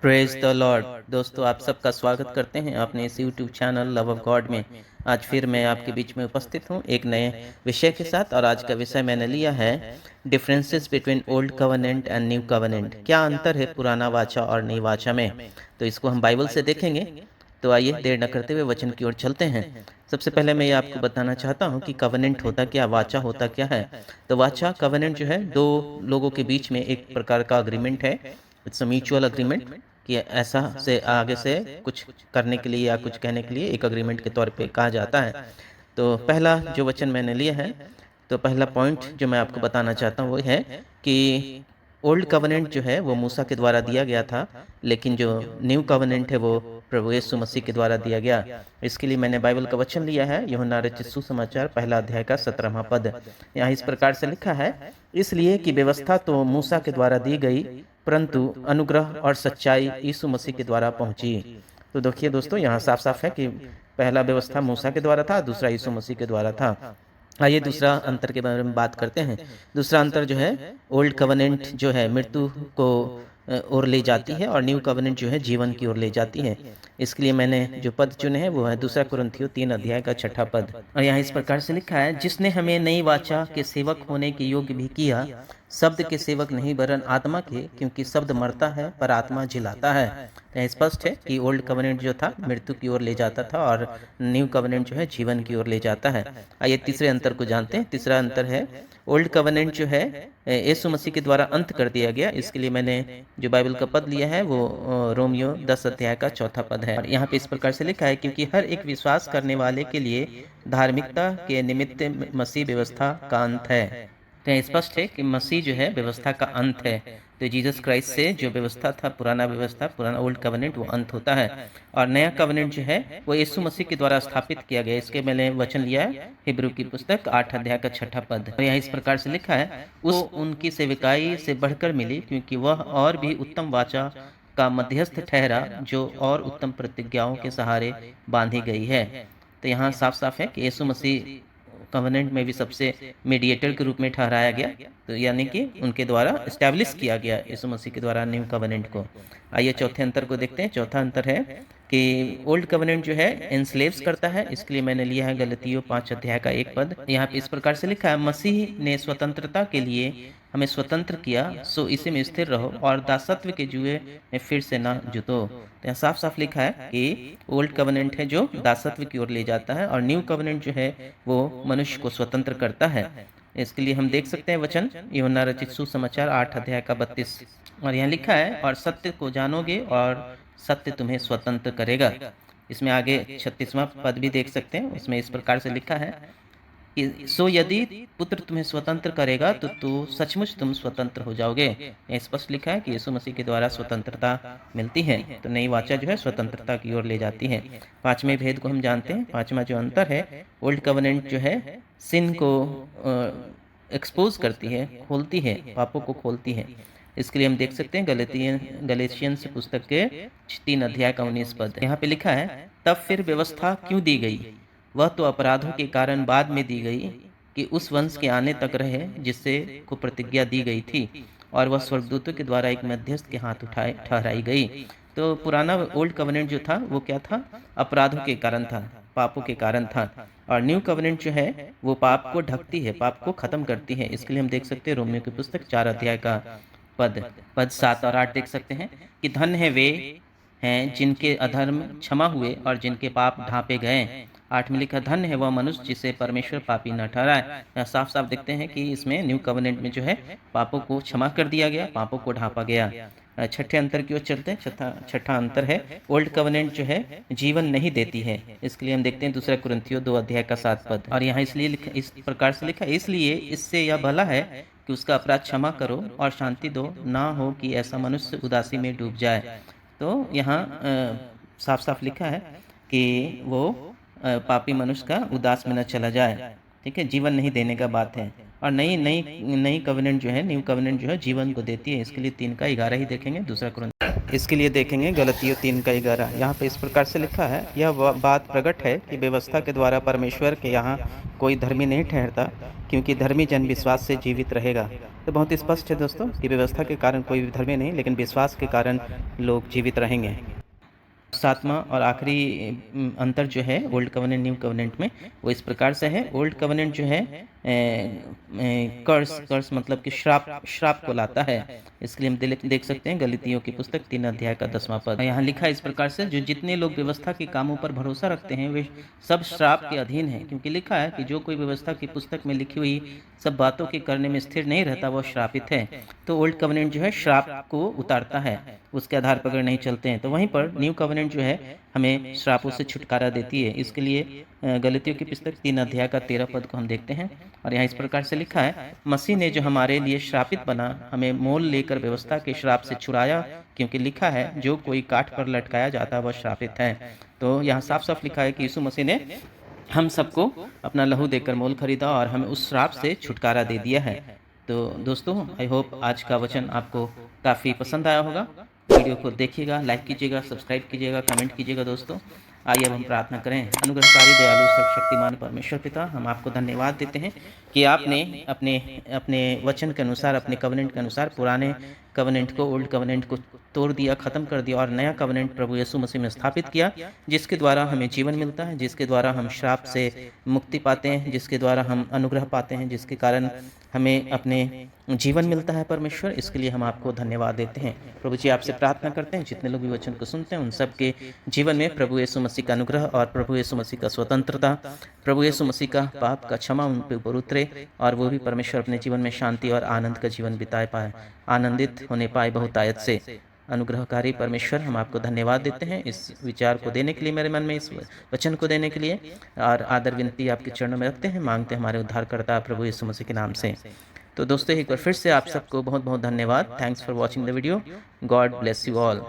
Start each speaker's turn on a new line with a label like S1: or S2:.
S1: Praise the Lord. दोस्तों, आप सबका स्वागत करते हैं अपने इस YouTube channel love of God में। आज फिर मैं आपके बीच में उपस्थित हूं एक नए विषय के साथ। और आज का विषय मैंने लिया है differences between old covenant and new covenant. क्या अंतर है पुराना वाचा और नई वाचा में। तो इसको हम बाइबल से देखेंगे। तो आइए देर न करते हुए वचन की ओर चलते हैं। सबसे पहले मैं ये आपको बताना चाहता हूँ कि कवनेंट होता क्या, वाचा होता क्या है। तो वाचा कवनेंट जो है, दो लोगों के बीच में एक प्रकार का अग्रीमेंट है। इट्स अ म्यूचुअल अग्रीमेंट कि ऐसा से आगे से कुछ करने के लिए या कुछ कहने के लिए एक अग्रीमेंट के तौर पे कहा जाता है। तो पहला जो वचन मैंने लिया है, तो पहला पॉइंट जो मैं आपको बताना चाहता हूँ वो है कि ओल्ड कवनेंट जो है वो मूसा के द्वारा दिया गया था, लेकिन जो न्यू कवनेंट है वो प्रभु यीशु मसीह के द्वारा दिया गया। इसके लिए मैंने बाइबल का वचन लिया है, यूहन्ना रचित सुसमाचार पहला अध्याय का 17वां पद। यहाँ इस प्रकार से लिखा है, इसलिए कि व्यवस्था तो मूसा के द्वारा दी गई, परंतु अनुग्रह और सच्चाई यीशु मसीह के द्वारा पहुंची। तो देखिए दोस्तों, यहाँ साफ साफ है कि पहला व्यवस्था मूसा के द्वारा था, दूसरा यीशु मसीह के द्वारा था। आइए दूसरा अंतर के बारे में बात करते हैं। दूसरा अंतर जो है, ओल्ड कवनेंट जो है मृत्यु को ओर ले जाती है और न्यू कवनेंट जो है जीवन की ओर ले जाती है। इसके लिए मैंने जो पद चुने हैं वो है दूसरा कुरिन्थियों 3 अध्याय का 6ठा पद। और यहाँ इस प्रकार से लिखा है, जिसने हमें नई वाचा के सेवक होने के योग्य भी किया, शब्द के सेवक नहीं वरन आत्मा के, क्योंकि शब्द मरता है पर आत्मा जिलाता है। तो यहाँ स्पष्ट है कि ओल्ड कवनेंट जो था मृत्यु की ओर ले जाता था और न्यू कवनेंट जो है जीवन की ओर ले जाता है। आइए तीसरे अंतर को जानते हैं। तीसरा अंतर है, ओल्ड कवनेंट जो है यीशु मसीह के द्वारा अंत कर दिया गया। इसके लिए मैंने जो बाइबल का पद लिया है वो रोमियो 10 अध्याय का 4था पद है। और यहाँ पे इस प्रकार से लिखा है, क्योंकि हर एक विश्वास करने वाले के लिए धार्मिकता के निमित्त मसीह व्यवस्था का अंत है। तो यहाँ स्पष्ट है कि मसीह जो है व्यवस्था का अंत है। तो जीसस क्राइस्ट से जो व्यवस्था था, पुराना व्यवस्था, पुराना ओल्ड कवनेंट, वो अंत होता है और नया कवनेंट जो है वो यीशु मसीह के द्वारा स्थापित किया गया। इसके मैंने वचन लिया है हिब्रू की पुस्तक 8 अध्याय का 6ठा पद। और यहाँ इस प्रकार से लिखा है, उस उनकी सेविकाई से बढ़कर मिली, क्योंकि वह और भी उत्तम वाचा का मध्यस्थ ठहरा, जो और उत्तम प्रतिज्ञाओं के सहारे बांधी गई है। तो यहाँ साफ साफ है कि यीशु मसीह कवनेंट में भी सबसे मीडिएटर के रूप में ठहराया गया, तो यानी कि उनके द्वारा इस्टेब्लिश किया गया यीशु मसीह के द्वारा न्यू कवनेंट को। आइए चौथे अंतर को देखते हैं। चौथा अंतर है कि ओल्ड कवनेंट जो है एनस्लेव्स करता है। इसके लिए मैंने लिया है गलतियों 5 अध्याय का 1 पद। यहाँ पे इस प्रकार से लिखा है, मसीह ने स्वतंत्रता के लिए हमें स्वतंत्र किया, सो इसी में स्थिर रहो और दासत्व के जुए में फिर से ना जुतो। तो यहाँ साफ साफ लिखा है कि ओल्ड कवनेंट है जो दासत्व की ओर ले जाता है और न्यू कवनेंट जो है वो मनुष्य को स्वतंत्र करता है। इसके लिए हम देख सकते हैं वचन यूहन्ना रचित सुसमाचार 8 अध्याय का 32। और यहाँ लिखा है, और सत्य को जानोगे और सत्य तुम्हें स्वतंत्र करेगा। इसमें आगे 36वां पद भी देख सकते हैं। इसमें इस प्रकार से लिखा है कि सो यदि पुत्र तुम्हें स्वतंत्र करेगा तो सचमुच तुम स्वतंत्र हो जाओगे। यह स्पष्ट लिखा है कि यीशु मसीह के द्वारा स्वतंत्रता मिलती है। तो नई वाचा जो है स्वतंत्रता की ओर ले जाती है। पांचवें भेद को हम जानते हैं। पांचवा जो अंतर है, ओल्ड कवनेंट जो है सिन को एक्सपोज करती है, खोलती है, पापों को खोलती है। इसके लिए हम देख सकते हैं गलेशियंस पुस्तक के 3 अध्याय का 19 पद। यहाँ पे लिखा है, तब फिर व्यवस्था क्यों दी गई? वह तो अपराधों के कारण बाद में दी गई, कि उस वंश के आने तक रहे जिससे को प्रतिज्ञा दी गई थी, और वह स्वर्गदूतों के द्वारा एक मध्यस्थ के हाथ उठाए ठहराई गई। तो पुराना ओल्ड कवनेंट जो था वो क्या था? अपराधों के कारण था, पापों के कारण था। और न्यू कवनेंट जो है वो पाप को ढकती है, पाप को खत्म करती है। इसके लिए हम देख सकते हैं रोमियो की पुस्तक 4 अध्याय का पद 7 और 8 देख सकते हैं कि धन्य है वे हैं जिनके अधर्म क्षमा हुए और जिनके पाप ढांपे गए। 8 में लिखा, धन्य है वह मनुष्य जिसे परमेश्वर पापी न ठहराए। यहाँ साफ साफ देखते हैं कि इसमें न्यू कवनेंट में जो है पापों को क्षमा कर दिया गया, पापों को ढांपा गया। छठे अंतर की ओर चलते हैं। छठा अंतर है, ओल्ड कवनेंट जो है जीवन नहीं देती है। इसके लिए हम देखते हैं दूसरा कुरिन्थियों 2 अध्याय का 7 पद। और यहाँ इसलिए इस प्रकार से लिखा, इसलिए इससे यह भला है कि उसका अपराध क्षमा करो और शांति दो, ना हो कि ऐसा मनुष्य उदासी में डूब जाए। तो यहाँ साफ साफ लिखा है कि वो पापी मनुष्य का उदास में न चला जाए। ठीक है, जीवन नहीं देने का बात है। और नई नई नई कवनेंट जो है, न्यू कवनेंट जो है जीवन को देती है। इसके लिए 3 का 11 ही देखेंगे। दूसरा कुरिन्थियों, इसके लिए देखेंगे गलतियों 3 का 11। यहाँ पे इस प्रकार से लिखा है, यह बात प्रकट है कि व्यवस्था के द्वारा परमेश्वर के यहाँ कोई धर्मी नहीं ठहरता, क्योंकि धर्मी जन विश्वास से जीवित रहेगा। तो बहुत स्पष्ट है दोस्तों कि व्यवस्था के कारण कोई भी धर्मी नहीं, लेकिन विश्वास के कारण लोग जीवित रहेंगे। सातवां और आखिरी अंतर जो है ओल्ड कवेनेंट न्यू कवेनेंट में, वो इस प्रकार से है। ओल्ड कवेनेंट जो है कर्स मतलब कि श्राप को लाता है। इसके लिए हम देख सकते हैं गलीतियों की पुस्तक 3 अध्याय का 10वां पद। यहाँ लिखा है इस प्रकार से, जो जितने लोग व्यवस्था के कामों पर भरोसा रखते हैं वे सब श्राप के अधीन हैं। क्योंकि लिखा है कि जो कोई व्यवस्था की पुस्तक में लिखी हुई सब बातों के करने में स्थिर नहीं रहता वो श्रापित है। तो ओल्ड कवेनेंट जो है श्राप को उतारता है, उसके आधार पर अगर नहीं चलते हैं। तो वहीं पर न्यू कवेनेंट जो है हमें श्रापों से छुटकारा देती है। इसके लिए गलीतियों की पुस्तक 3 अध्याय का 13 पद को हम देखते हैं, और यहाँ इस प्रकार से लिखा है, मसीह ने जो हमारे लिए श्रापित बना हमें मोल लेकर व्यवस्था के श्राप से छुड़ाया। क्योंकि लिखा है जो कोई काठ पर लटकाया जाता वह श्रापित है। तो यहाँ साफ साफ लिखा है कि यीशु मसीह ने हम सबको अपना लहू देकर मोल खरीदा और हमें उस श्राप से छुटकारा दे दिया है। तो दोस्तों आई होप आज का वचन आपको काफ़ी पसंद आया होगा। वीडियो को देखिएगा, लाइक कीजिएगा, सब्सक्राइब कीजिएगा, कमेंट कीजिएगा। दोस्तों आइए अब हम प्रार्थना करें। अनुग्रहकारी दयालु सर्वशक्तिमान परमेश्वर पिता, हम आपको धन्यवाद देते हैं कि आपने अपने अपने वचन के अनुसार, अपने कवेनेंट के अनुसार पुराने कवेनेंट को, ओल्ड कवेनेंट को तोड़ दिया, ख़त्म कर दिया और नया कवेनेंट प्रभु यीशु मसीह में स्थापित किया, जिसके द्वारा हमें जीवन मिलता है, जिसके द्वारा हम श्राप से मुक्ति पाते हैं, जिसके द्वारा हम अनुग्रह पाते हैं, जिसके कारण हमें अपने जीवन मिलता है परमेश्वर। इसके लिए हम आपको धन्यवाद देते हैं। प्रभु जी आपसे प्रार्थना करते हैं जितने लोग भी वचन को सुनते हैं उन सब के जीवन में प्रभु यीशु मसीह का अनुग्रह और प्रभु यीशु मसीह का स्वतंत्रता, प्रभु यीशु मसीह का पाप का क्षमा उन पे ऊपर उतरे और वो भी परमेश्वर अपने जीवन में शांति और आनंद का जीवन बिता पाए, आनंदित होने पाए बहुतायत से। अनुग्रहकारी परमेश्वर, हम आपको धन्यवाद देते हैं इस विचार को देने के लिए, मेरे मन में इस वचन को देने के लिए, और आदर विनती आपके चरणों में रखते हैं, मांगते हैं हमारे उद्धारकर्ता प्रभु यीशु मसीह के नाम से। तो दोस्तों एक बार फिर से आप सबको बहुत बहुत धन्यवाद। Thanks for watching the video. God bless you all.